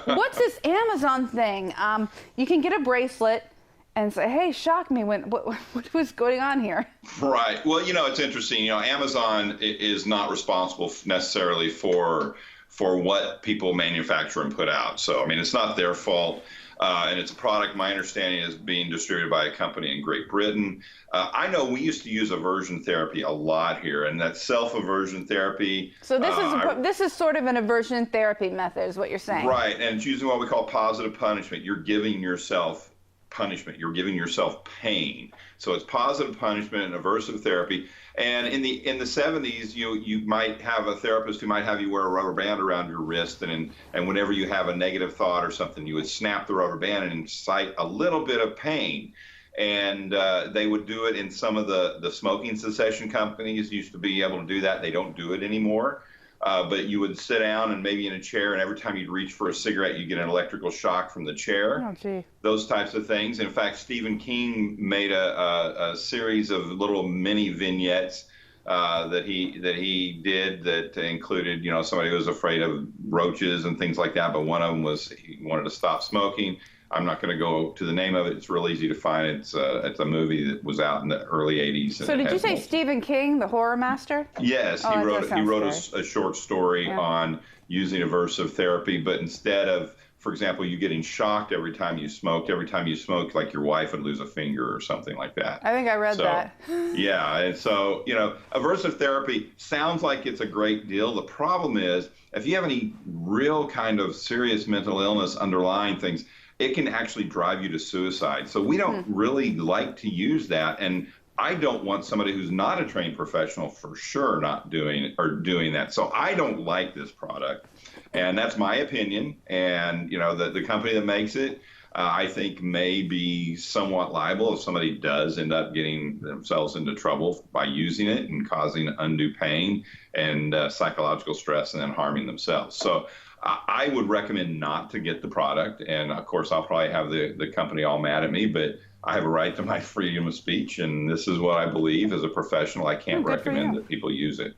So what's this Amazon thing? You can get a bracelet and say, hey, shock me. What was going on here? Right. Well, it's interesting. Amazon is not responsible necessarily for what people manufacture and put out. So, I mean, it's not their fault. And it's a product, my understanding, is being distributed by a company in Great Britain. I know we used to use aversion therapy a lot here, and that self-aversion therapy. So this is sort of an aversion therapy method, is what you're saying. Right, and it's using what we call positive punishment. You're giving yourself punishment. You're giving yourself pain. So it's positive punishment and aversive therapy. And in the 70s, you might have a therapist who might have you wear a rubber band around your wrist, and whenever you have a negative thought or something, you would snap the rubber band and incite a little bit of pain. And they would do it in some of the smoking cessation companies used to be able to do that. They don't do it anymore. But you would sit down and maybe in a chair, and every time you'd reach for a cigarette, you get an electrical shock from the chair. Oh, gee. Those types of things. In fact, Stephen King made a series of little mini vignettes that he did that included, somebody who was afraid of roaches and things like that. But one of them was he wanted to stop smoking. I'm not going to go to the name of it. It's real easy to find. It's a movie that was out in the early 80s. So did you say Stephen King, the horror master? Yes, he wrote a short story on using aversive therapy, but instead of, for example, you getting shocked every time you smoked, like your wife would lose a finger or something like that. I think I read that. Yeah, and so, aversive therapy sounds like it's a great deal. The problem is, if you have any real kind of serious mental illness underlying things, it can actually drive you to suicide. So we don't really like to use that. And I don't want somebody who's not a trained professional for sure not doing that. So I don't like this product. And that's my opinion. And, the company that makes it, I think may be somewhat liable if somebody does end up getting themselves into trouble by using it and causing undue pain and psychological stress and then harming themselves. So I would recommend not to get the product. And of course, I'll probably have the company all mad at me, but I have a right to my freedom of speech. And this is what I believe as a professional. I can't recommend that people use it.